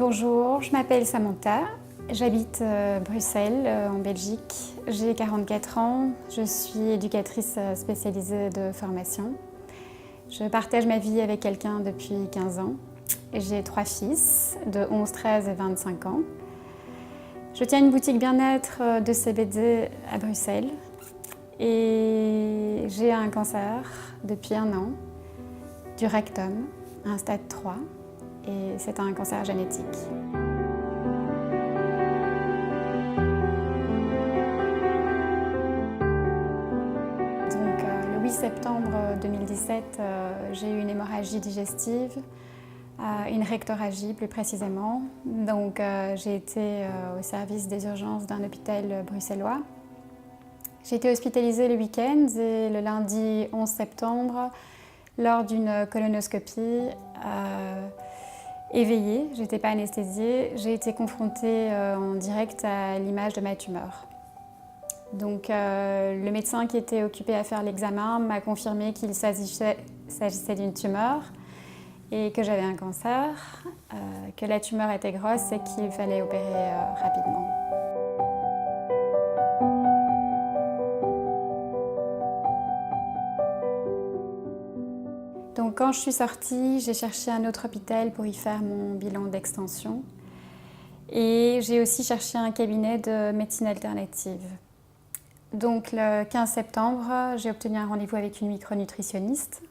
Bonjour, je m'appelle Samantha, j'habite Bruxelles en Belgique, j'ai 44 ans, je suis éducatrice spécialisée de formation. Je partage ma vie avec quelqu'un depuis 15 ans. J'ai 3 fils de 11, 13 et 25 ans. Je tiens une boutique bien-être de CBD à Bruxelles et j'ai un cancer depuis 1 an du rectum, un stade 3, et c'est un cancer génétique. Le 8 septembre 2017, j'ai eu une hémorragie digestive, une rectorragie plus précisément. Donc j'ai été au service des urgences d'un hôpital bruxellois. J'ai été hospitalisée le week-end et le lundi 11 septembre, lors d'une colonoscopie, éveillée, je n'étais pas anesthésiée, j'ai été confrontée en direct à l'image de ma tumeur. Donc le médecin qui était occupé à faire l'examen m'a confirmé qu'il s'agissait d'une tumeur et que j'avais un cancer, que la tumeur était grosse et qu'il fallait opérer rapidement. Donc quand je suis sortie, j'ai cherché un autre hôpital pour y faire mon bilan d'extension. Et j'ai aussi cherché un cabinet de médecine alternative. Donc le 15 septembre, j'ai obtenu un rendez-vous avec une micronutritionniste.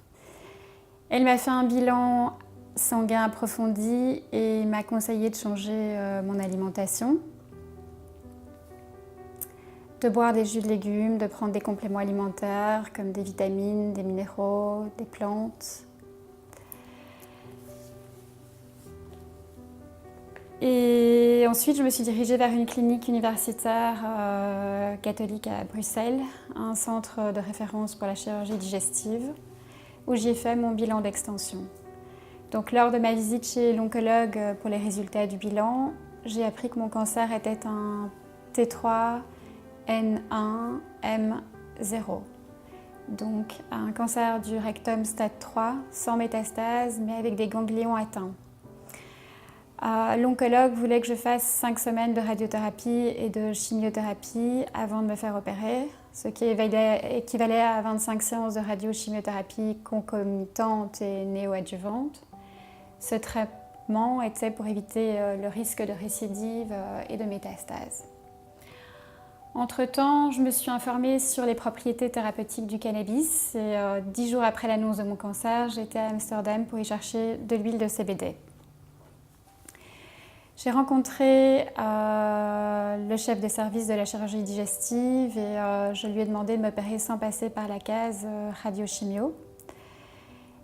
Elle m'a fait un bilan sanguin approfondi et m'a conseillé de changer mon alimentation, de boire des jus de légumes, de prendre des compléments alimentaires comme des vitamines, des minéraux, des plantes. Et ensuite, je me suis dirigée vers une clinique universitaire catholique à Bruxelles, un centre de référence pour la chirurgie digestive, où j'y ai fait mon bilan d'extension. Donc, lors de ma visite chez l'oncologue pour les résultats du bilan, j'ai appris que mon cancer était un T3N1M0. Donc, un cancer du rectum stade 3, sans métastase, mais avec des ganglions atteints. L'oncologue voulait que je fasse 5 semaines de radiothérapie et de chimiothérapie avant de me faire opérer, ce qui équivalait à 25 séances de radiochimiothérapie concomitantes et néoadjuvantes. Ce traitement était pour éviter le risque de récidive et de métastase. Entre-temps, je me suis informée sur les propriétés thérapeutiques du cannabis et 10 jours après l'annonce de mon cancer, j'étais à Amsterdam pour y chercher de l'huile de CBD. J'ai rencontré le chef des services de la chirurgie digestive et je lui ai demandé de m'opérer sans passer par la case radiochimio.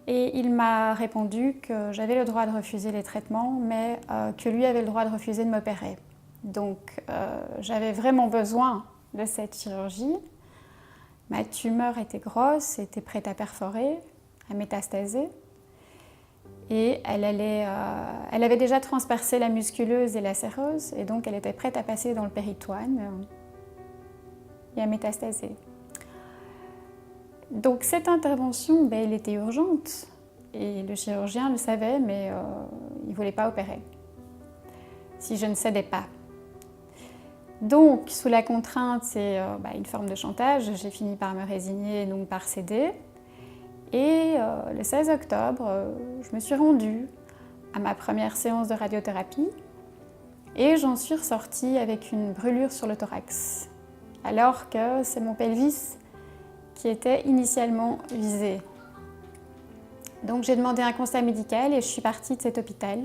Et il m'a répondu que j'avais le droit de refuser les traitements, mais que lui avait le droit de refuser de m'opérer. Donc j'avais vraiment besoin de cette chirurgie. Ma tumeur était grosse, était prête à perforer, à métastaser. Et elle avait déjà transpercé la musculeuse et la séreuse, et donc elle était prête à passer dans le péritoine et à métastaser. Donc cette intervention, elle était urgente, et le chirurgien le savait, mais il ne voulait pas opérer, si je ne cédais pas. Donc, sous la contrainte et une forme de chantage, j'ai fini par me résigner et donc par céder. Et le 16 octobre, je me suis rendue à ma première séance de radiothérapie et j'en suis ressortie avec une brûlure sur le thorax, alors que c'est mon pelvis qui était initialement visé. Donc j'ai demandé un constat médical et je suis partie de cet hôpital.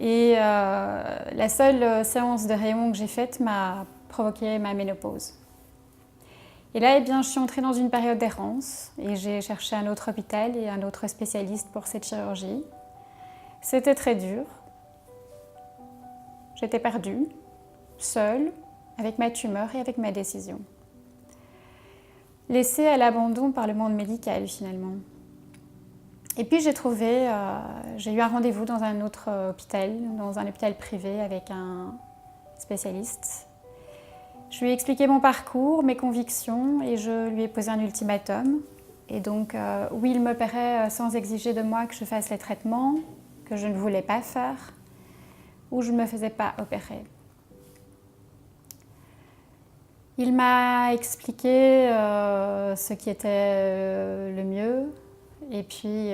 Et la seule séance de rayon que j'ai faite m'a provoqué ma ménopause. Et là, je suis entrée dans une période d'errance et j'ai cherché un autre hôpital et un autre spécialiste pour cette chirurgie. C'était très dur. J'étais perdue, seule, avec ma tumeur et avec ma décision. Laissée à l'abandon par le monde médical, finalement. Et puis j'ai eu un rendez-vous dans un autre hôpital, dans un hôpital privé avec un spécialiste. Je lui ai expliqué mon parcours, mes convictions et je lui ai posé un ultimatum. Et donc, oui, il m'opérait sans exiger de moi que je fasse les traitements, que je ne voulais pas faire ou je ne me faisais pas opérer. Il m'a expliqué ce qui était le mieux et puis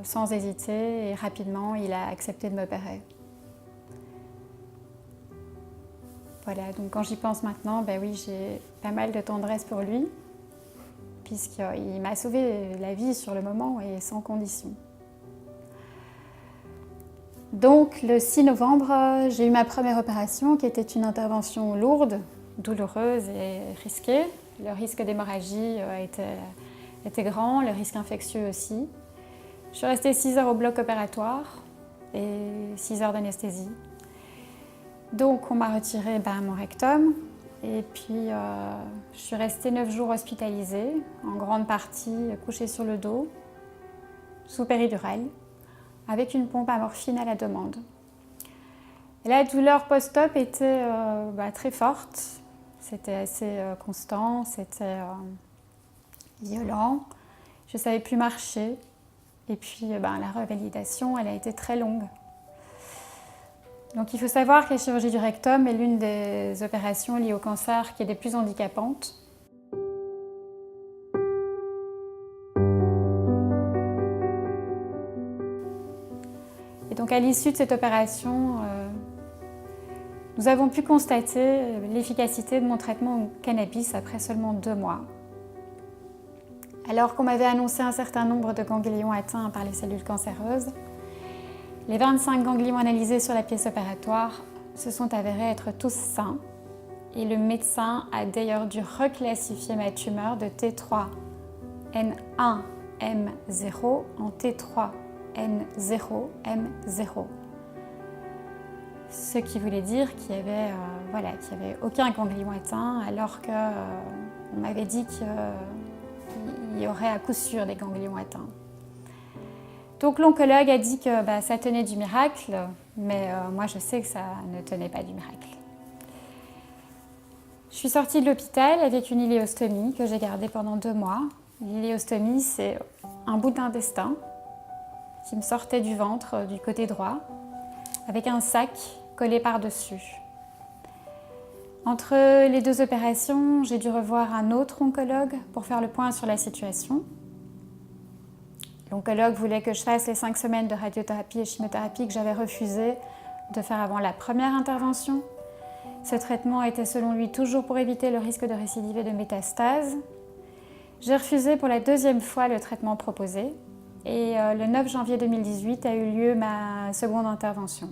sans hésiter et rapidement il a accepté de m'opérer. Voilà, donc quand j'y pense maintenant, ben oui, j'ai pas mal de tendresse pour lui puisqu'il m'a sauvé la vie sur le moment et sans condition. Donc le 6 novembre, j'ai eu ma première opération qui était une intervention lourde, douloureuse et risquée. Le risque d'hémorragie était grand, le risque infectieux aussi. Je suis restée 6 heures au bloc opératoire et 6 heures d'anesthésie. Donc on m'a retiré mon rectum et puis je suis restée 9 jours hospitalisée, en grande partie couchée sur le dos, sous péridurale, avec une pompe à morphine à la demande. Et la douleur post-op était très forte, c'était assez constant, c'était violent, je ne savais plus marcher et puis la revalidation elle a été très longue. Donc il faut savoir que la chirurgie du rectum est l'une des opérations liées au cancer qui est des plus handicapantes. Et donc à l'issue de cette opération, nous avons pu constater l'efficacité de mon traitement au cannabis après seulement 2 mois. Alors qu'on m'avait annoncé un certain nombre de ganglions atteints par les cellules cancéreuses, les 25 ganglions analysés sur la pièce opératoire se sont avérés être tous sains et le médecin a d'ailleurs dû reclassifier ma tumeur de T3N1M0 en T3N0M0. Ce qui voulait dire qu'il n'y avait, aucun ganglion atteint alors qu'on m'avait dit qu'il y aurait à coup sûr des ganglions atteints. Donc l'oncologue a dit que ça tenait du miracle, mais moi je sais que ça ne tenait pas du miracle. Je suis sortie de l'hôpital avec une iléostomie que j'ai gardée pendant 2 mois. L'iléostomie, c'est un bout d'intestin qui me sortait du ventre du côté droit, avec un sac collé par-dessus. Entre les 2 opérations, j'ai dû revoir un autre oncologue pour faire le point sur la situation. L'oncologue voulait que je fasse les 5 semaines de radiothérapie et chimiothérapie que j'avais refusé de faire avant la première intervention. Ce traitement était selon lui toujours pour éviter le risque de récidive et de métastase. J'ai refusé pour la 2e fois le traitement proposé et le 9 janvier 2018 a eu lieu ma seconde intervention.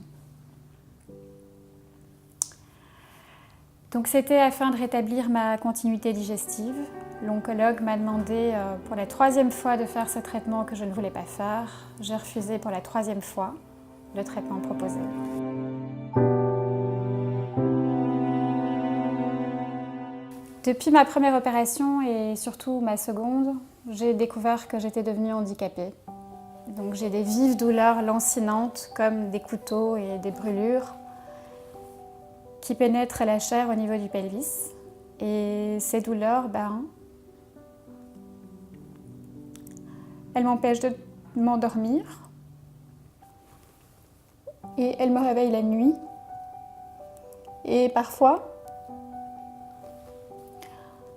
Donc c'était afin de rétablir ma continuité digestive. L'oncologue m'a demandé pour la 3e fois de faire ce traitement que je ne voulais pas faire. J'ai refusé pour la 3e fois le traitement proposé. Depuis ma première opération et surtout ma seconde, j'ai découvert que j'étais devenue handicapée. Donc j'ai des vives douleurs lancinantes comme des couteaux et des brûlures qui pénètrent la chair au niveau du pelvis. Et ces douleurs, elles m'empêchent de m'endormir et elles me réveillent la nuit. Et parfois,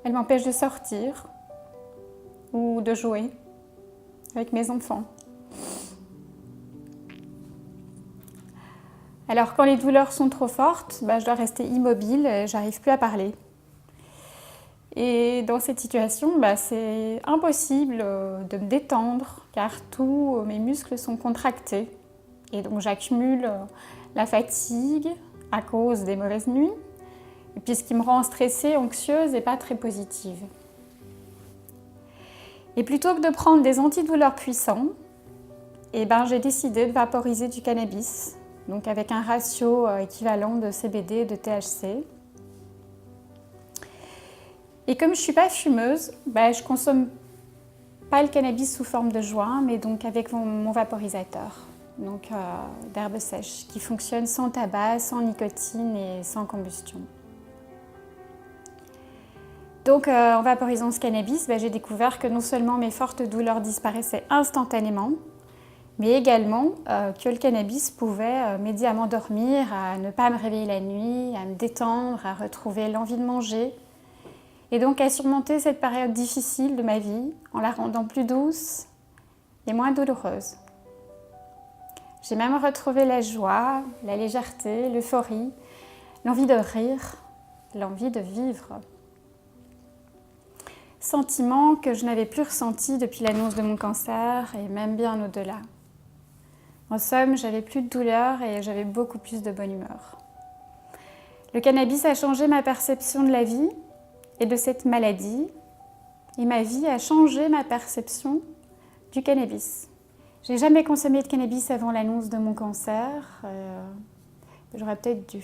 elles m'empêchent de sortir ou de jouer avec mes enfants. Alors quand les douleurs sont trop fortes, je dois rester immobile, j'arrive plus à parler. Et dans cette situation, c'est impossible de me détendre car tous mes muscles sont contractés. Et donc j'accumule la fatigue à cause des mauvaises nuits, et puis ce qui me rend stressée, anxieuse et pas très positive. Et plutôt que de prendre des antidouleurs puissants, j'ai décidé de vaporiser du cannabis, donc avec un ratio équivalent de CBD et de THC. Et comme je ne suis pas fumeuse, je ne consomme pas le cannabis sous forme de joint, mais donc avec mon vaporisateur, donc d'herbe sèche, qui fonctionne sans tabac, sans nicotine et sans combustion. Donc en vaporisant ce cannabis, j'ai découvert que non seulement mes fortes douleurs disparaissaient instantanément, mais également que le cannabis pouvait m'aider à m'endormir, à ne pas me réveiller la nuit, à me détendre, à retrouver l'envie de manger, et donc à surmonter cette période difficile de ma vie en la rendant plus douce et moins douloureuse. J'ai même retrouvé la joie, la légèreté, l'euphorie, l'envie de rire, l'envie de vivre. Sentiment que je n'avais plus ressenti depuis l'annonce de mon cancer et même bien au-delà. En somme, j'avais plus de douleur et j'avais beaucoup plus de bonne humeur. Le cannabis a changé ma perception de la vie et de cette maladie, et ma vie a changé ma perception du cannabis. J'ai jamais consommé de cannabis avant l'annonce de mon cancer. J'aurais peut-être dû.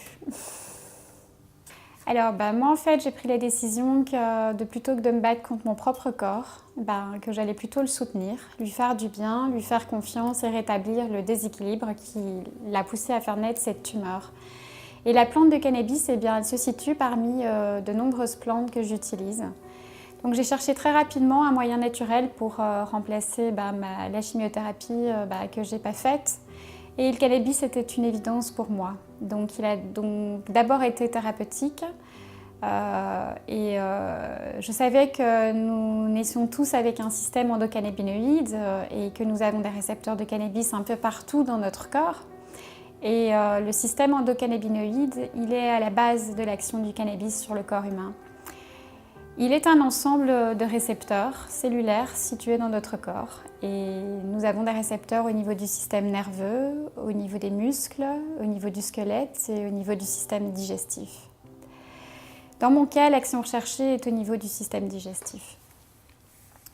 Alors, moi, en fait, j'ai pris la décision que plutôt que de me battre contre mon propre corps, que j'allais plutôt le soutenir, lui faire du bien, lui faire confiance et rétablir le déséquilibre qui l'a poussé à faire naître cette tumeur. Et la plante de cannabis, elle se situe parmi de nombreuses plantes que j'utilise. Donc j'ai cherché très rapidement un moyen naturel pour remplacer la chimiothérapie que je n'ai pas faite. Et le cannabis était une évidence pour moi. Donc il a d'abord été thérapeutique. Je savais que nous naissions tous avec un système endocannabinoïde et que nous avons des récepteurs de cannabis un peu partout dans notre corps. Et le système endocannabinoïde, il est à la base de l'action du cannabis sur le corps humain. Il est un ensemble de récepteurs cellulaires situés dans notre corps. Et nous avons des récepteurs au niveau du système nerveux, au niveau des muscles, au niveau du squelette et au niveau du système digestif. Dans mon cas, l'action recherchée est au niveau du système digestif.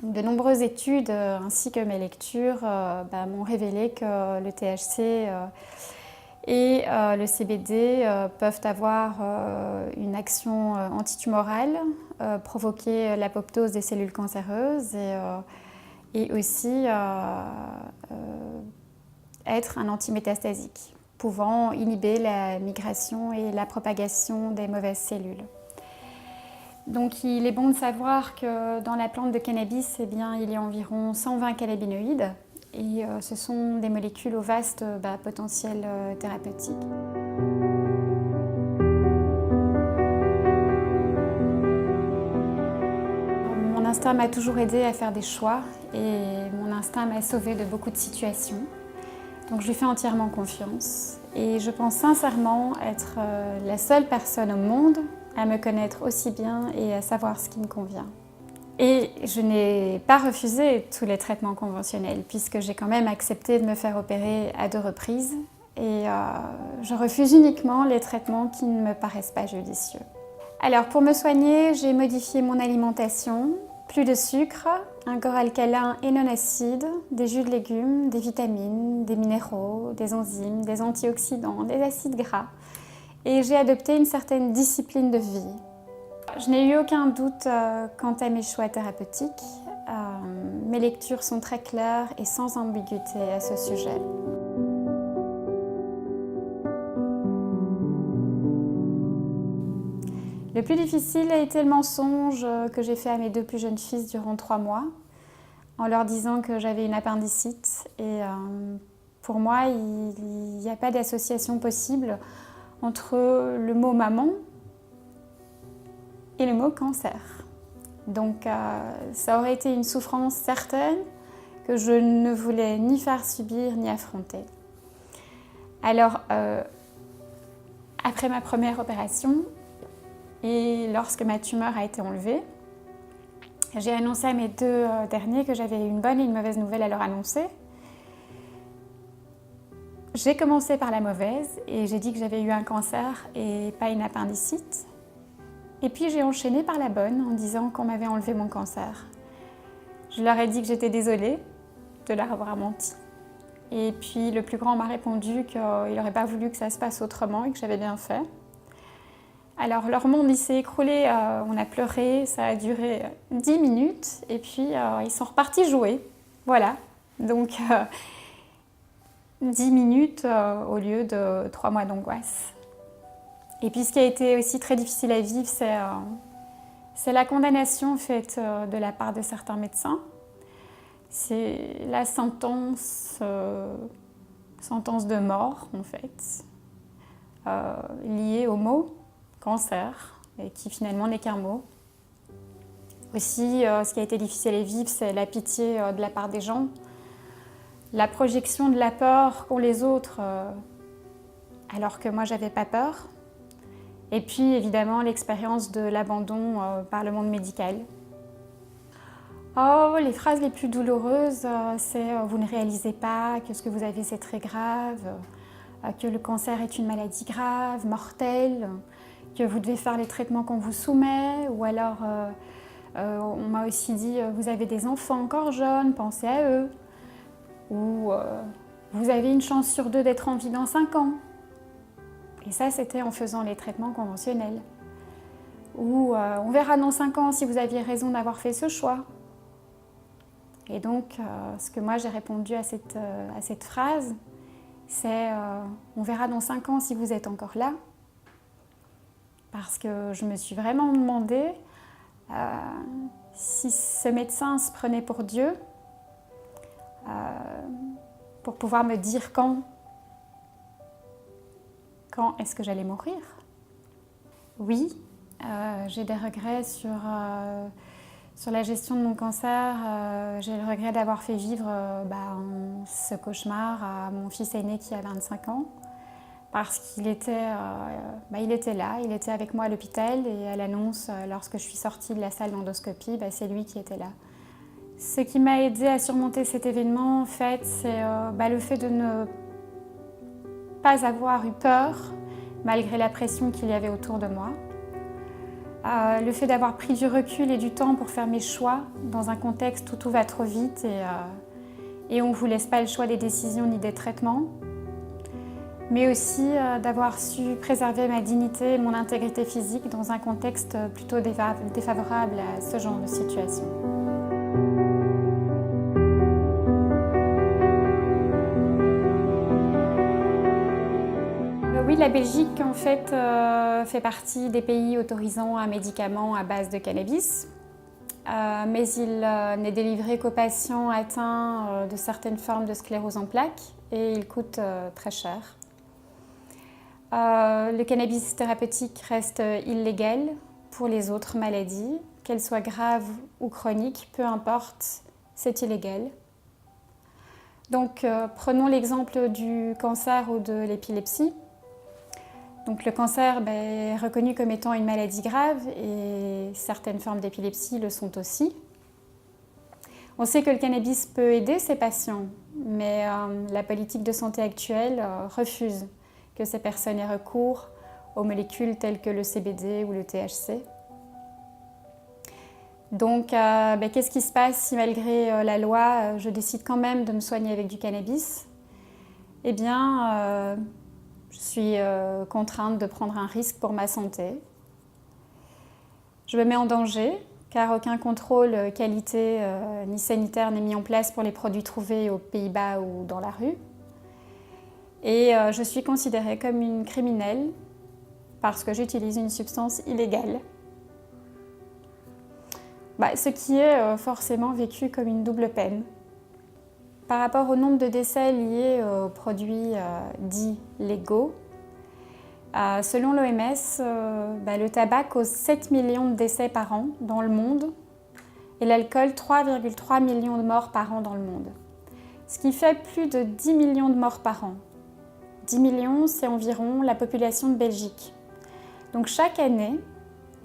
De nombreuses études ainsi que mes lectures m'ont révélé que le THC et le CBD peuvent avoir une action antitumorale, provoquer l'apoptose des cellules cancéreuses et aussi être un antimétastasique, pouvant inhiber la migration et la propagation des mauvaises cellules. Donc il est bon de savoir que dans la plante de cannabis, il y a environ 120 cannabinoïdes. Et ce sont des molécules au vaste potentiel thérapeutique. Mon instinct m'a toujours aidée à faire des choix et mon instinct m'a sauvée de beaucoup de situations. Donc je lui fais entièrement confiance et je pense sincèrement être la seule personne au monde à me connaître aussi bien et à savoir ce qui me convient. Et je n'ai pas refusé tous les traitements conventionnels puisque j'ai quand même accepté de me faire opérer à 2 reprises et je refuse uniquement les traitements qui ne me paraissent pas judicieux. Alors pour me soigner, j'ai modifié mon alimentation, plus de sucre, un corps alcalin et non acide, des jus de légumes, des vitamines, des minéraux, des enzymes, des antioxydants, des acides gras et j'ai adopté une certaine discipline de vie. Je n'ai eu aucun doute quant à mes choix thérapeutiques. Mes lectures sont très claires et sans ambiguïté à ce sujet. Le plus difficile a été le mensonge que j'ai fait à mes 2 plus jeunes fils durant 3 mois, en leur disant que j'avais une appendicite. Et pour moi, il n'y a pas d'association possible entre le mot maman et le mot cancer. Donc ça aurait été une souffrance certaine que je ne voulais ni faire subir ni affronter. Alors après ma première opération et lorsque ma tumeur a été enlevée, j'ai annoncé à mes 2 derniers que j'avais une bonne et une mauvaise nouvelle à leur annoncer. J'ai commencé par la mauvaise et j'ai dit que j'avais eu un cancer et pas une appendicite. Et puis j'ai enchaîné par la bonne en disant qu'on m'avait enlevé mon cancer. Je leur ai dit que j'étais désolée de leur avoir menti. Et puis le plus grand m'a répondu qu'il n'aurait pas voulu que ça se passe autrement et que j'avais bien fait. Alors leur monde s'est écroulé, on a pleuré, ça a duré 10 minutes et puis ils sont repartis jouer. Voilà, donc 10 minutes au lieu de 3 mois d'angoisse. Et puis ce qui a été aussi très difficile à vivre, c'est la condamnation faite de la part de certains médecins. C'est la sentence de mort, en fait, liée au mot cancer, et qui finalement n'est qu'un mot. Aussi, ce qui a été difficile à vivre, c'est la pitié de la part des gens, la projection de la peur qu'ont les autres, alors que moi, j'avais pas peur. Et puis, évidemment, l'expérience de l'abandon par le monde médical. Oh, les phrases les plus douloureuses, c'est « vous ne réalisez pas que ce que vous avez, c'est très grave », que le cancer est une maladie grave, mortelle, que vous devez faire les traitements qu'on vous soumet, ou alors on m'a aussi dit « vous avez des enfants encore jeunes, pensez à eux », ou « vous avez une chance sur 2 d'être en vie dans 5 ans ». Et ça, c'était en faisant les traitements conventionnels. Ou « on verra dans 5 ans si vous aviez raison d'avoir fait ce choix ». Et donc, ce que moi j'ai répondu à cette phrase, c'est on verra dans 5 ans si vous êtes encore là. Parce que je me suis vraiment demandé si ce médecin se prenait pour Dieu, pour pouvoir me dire quand est-ce que j'allais mourir. Oui, j'ai des regrets sur la gestion de mon cancer. J'ai le regret d'avoir fait vivre ce cauchemar à mon fils aîné qui a 25 ans. Parce qu'il était, il était là, il était avec moi à l'hôpital et à l'annonce, lorsque je suis sortie de la salle d'endoscopie, c'est lui qui était là. Ce qui m'a aidée à surmonter cet événement, en fait, c'est le fait de ne pas avoir eu peur, malgré la pression qu'il y avait autour de moi. Le fait d'avoir pris du recul et du temps pour faire mes choix dans un contexte où tout va trop vite et on ne vous laisse pas le choix des décisions ni des traitements. Mais aussi d'avoir su préserver ma dignité et mon intégrité physique dans un contexte plutôt défavorable à ce genre de situation. Oui, la Belgique en fait fait partie des pays autorisant un médicament à base de cannabis, mais il n'est délivré qu'aux patients atteints de certaines formes de sclérose en plaques et il coûte très cher. Le cannabis thérapeutique reste illégal pour les autres maladies, qu'elles soient graves ou chroniques, peu importe, c'est illégal. Donc prenons l'exemple du cancer ou de l'épilepsie. Donc le cancer est reconnu comme étant une maladie grave et certaines formes d'épilepsie le sont aussi. On sait que le cannabis peut aider ces patients, mais la politique de santé actuelle refuse que ces personnes aient recours aux molécules telles que le CBD ou le THC. Donc, qu'est-ce qui se passe si malgré la loi, je décide quand même de me soigner avec du cannabis? Eh bien, je suis contrainte de prendre un risque pour ma santé. Je me mets en danger, car aucun contrôle qualité ni sanitaire n'est mis en place pour les produits trouvés aux Pays-Bas ou dans la rue. Et je suis considérée comme une criminelle parce que j'utilise une substance illégale. Ce qui est forcément vécu comme une double peine. Par rapport au nombre de décès liés aux produits dits légaux, selon l'OMS, le tabac cause 7 millions de décès par an dans le monde et l'alcool 3,3 millions de morts par an dans le monde. Ce qui fait plus de 10 millions de morts par an. 10 millions, c'est environ la population de Belgique. Donc chaque année,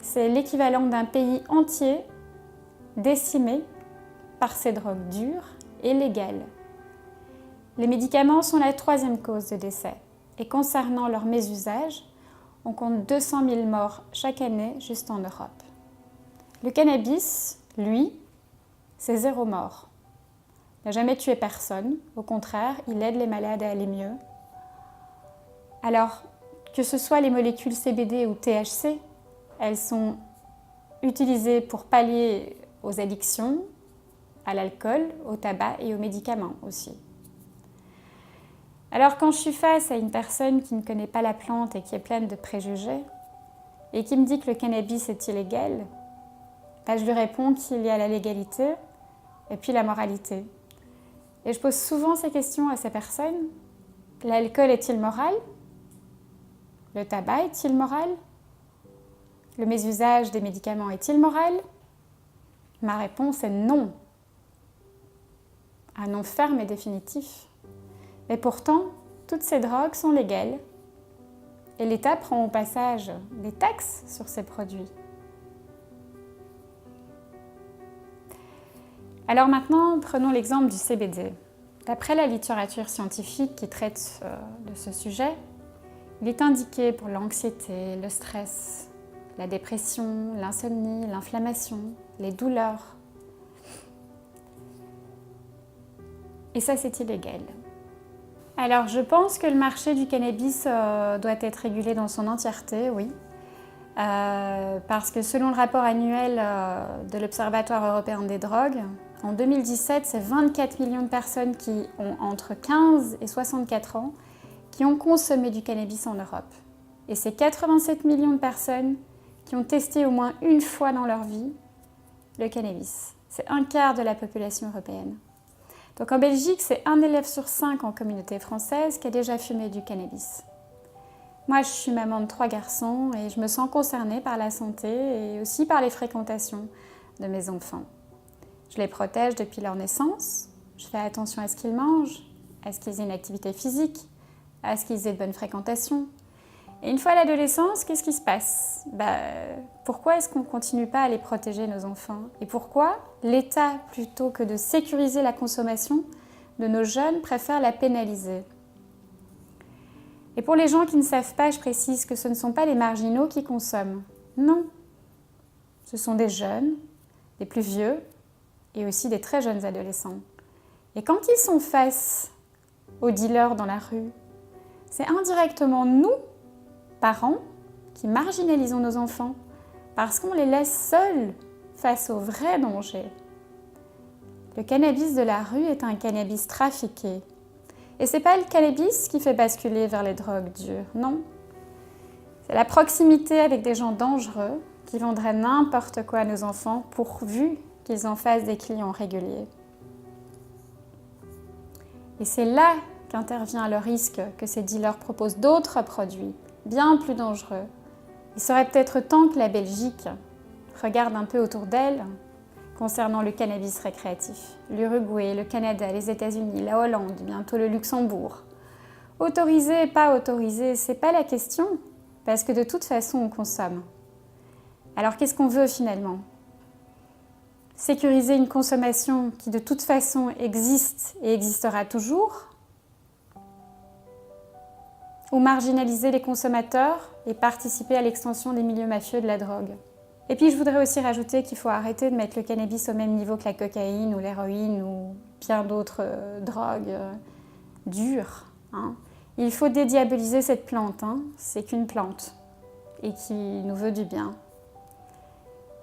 c'est l'équivalent d'un pays entier décimé par ces drogues dures et légales. Les médicaments sont la 3e cause de décès. Et concernant leur mésusage, on compte 200 000 morts chaque année juste en Europe. Le cannabis, lui, c'est 0 mort. Il n'a jamais tué personne. Au contraire, il aide les malades à aller mieux. Alors, que ce soit les molécules CBD ou THC, elles sont utilisées pour pallier aux addictions, à l'alcool, au tabac et aux médicaments aussi. Alors quand je suis face à une personne qui ne connaît pas la plante et qui est pleine de préjugés et qui me dit que le cannabis est illégal, je lui réponds qu'il y a la légalité et puis la moralité. Et je pose souvent ces questions à ces personnes. L'alcool est-il moral? Le tabac est-il moral? Le mésusage des médicaments est-il moral? Ma réponse est non. Un non ferme et définitif. Mais pourtant, toutes ces drogues sont légales et l'État prend au passage des taxes sur ces produits. Alors maintenant, prenons l'exemple du CBD. D'après la littérature scientifique qui traite de ce sujet, il est indiqué pour l'anxiété, le stress, la dépression, l'insomnie, l'inflammation, les douleurs. Et ça, c'est illégal. Alors, je pense que le marché du cannabis doit être régulé dans son entièreté, oui. Parce que selon le rapport annuel de l'Observatoire européen des drogues, en 2017, c'est 24 millions de personnes qui ont entre 15 et 64 ans qui ont consommé du cannabis en Europe. Et c'est 87 millions de personnes qui ont testé au moins une fois dans leur vie le cannabis. C'est un quart de la population européenne. Donc en Belgique, c'est 1 élève sur 5 en communauté française qui a déjà fumé du cannabis. Moi, je suis maman de 3 garçons et je me sens concernée par la santé et aussi par les fréquentations de mes enfants. Je les protège depuis leur naissance, je fais attention à ce qu'ils mangent, à ce qu'ils aient une activité physique, à ce qu'ils aient de bonnes fréquentations. Et une fois à l'adolescence, qu'est-ce qui se passe? Pourquoi est-ce qu'on ne continue pas à les protéger, nos enfants? Et pourquoi l'État, plutôt que de sécuriser la consommation de nos jeunes, préfère la pénaliser? Et pour les gens qui ne savent pas, je précise que ce ne sont pas les marginaux qui consomment. Non, ce sont des jeunes, des plus vieux et aussi des très jeunes adolescents. Et quand ils sont face aux dealers dans la rue, c'est indirectement nous, parents, qui marginalisons nos enfants parce qu'on les laisse seuls face aux vrais dangers. Le cannabis de la rue est un cannabis trafiqué. Et ce n'est pas le cannabis qui fait basculer vers les drogues dures, non. C'est la proximité avec des gens dangereux qui vendraient n'importe quoi à nos enfants pourvu qu'ils en fassent des clients réguliers. Et c'est là qu'intervient le risque que ces dealers proposent d'autres produits, bien plus dangereux. Il serait peut-être temps que la Belgique regarde un peu autour d'elle concernant le cannabis récréatif. L'Uruguay, le Canada, les États-Unis, la Hollande, bientôt le Luxembourg. Autoriser, pas autoriser, c'est pas la question, parce que de toute façon, on consomme. Alors qu'est-ce qu'on veut finalement? Sécuriser une consommation qui de toute façon existe et existera toujours? Ou marginaliser les consommateurs et participer à l'extension des milieux mafieux de la drogue? Et puis je voudrais aussi rajouter qu'il faut arrêter de mettre le cannabis au même niveau que la cocaïne ou l'héroïne ou bien d'autres drogues dures. Il faut dédiaboliser cette plante, c'est qu'une plante et qui nous veut du bien.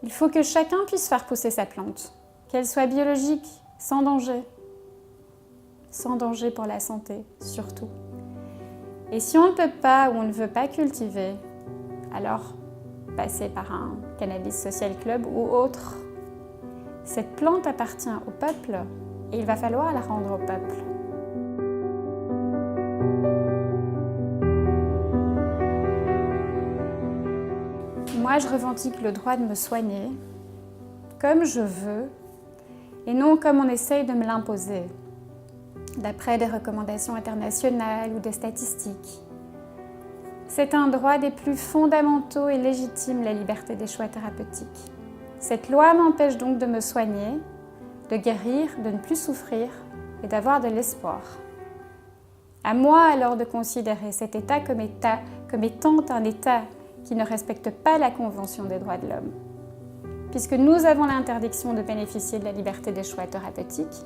Il faut que chacun puisse faire pousser sa plante, qu'elle soit biologique, sans danger pour la santé surtout. Et si on ne peut pas ou on ne veut pas cultiver, alors passer par un cannabis social club ou autre. Cette plante appartient au peuple et il va falloir la rendre au peuple. Moi, je revendique le droit de me soigner comme je veux et non comme on essaye de me l'imposer, d'après des recommandations internationales ou des statistiques. C'est un droit des plus fondamentaux et légitimes, la liberté des choix thérapeutiques. Cette loi m'empêche donc de me soigner, de guérir, de ne plus souffrir et d'avoir de l'espoir. À moi alors de considérer cet État comme étant un État qui ne respecte pas la Convention des droits de l'homme. Puisque nous avons l'interdiction de bénéficier de la liberté des choix thérapeutiques,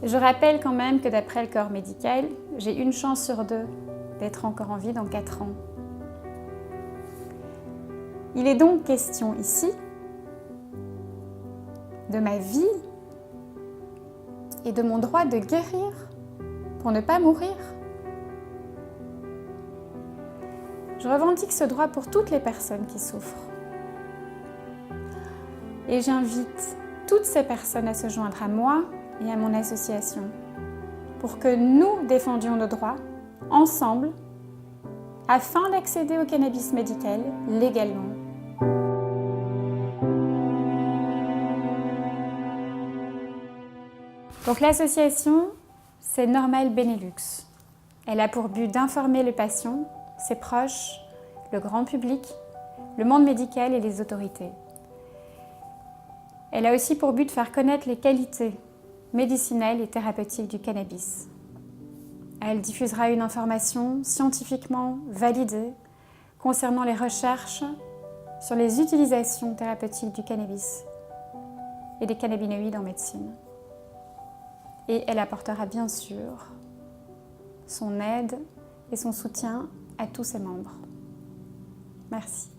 je rappelle quand même que d'après le corps médical, j'ai une chance sur 2 d'être encore en vie dans 4 ans. Il est donc question ici de ma vie et de mon droit de guérir pour ne pas mourir. Je revendique ce droit pour toutes les personnes qui souffrent. Et j'invite toutes ces personnes à se joindre à moi et à mon association pour que nous défendions nos droits ensemble afin d'accéder au cannabis médical légalement. Donc l'association, c'est Normal Benelux. Elle a pour but d'informer le patient, ses proches, le grand public, le monde médical et les autorités. Elle a aussi pour but de faire connaître les qualités médicinales et thérapeutiques du cannabis. Elle diffusera une information scientifiquement validée concernant les recherches sur les utilisations thérapeutiques du cannabis et des cannabinoïdes en médecine. Et elle apportera bien sûr son aide et son soutien à tous ses membres. Merci.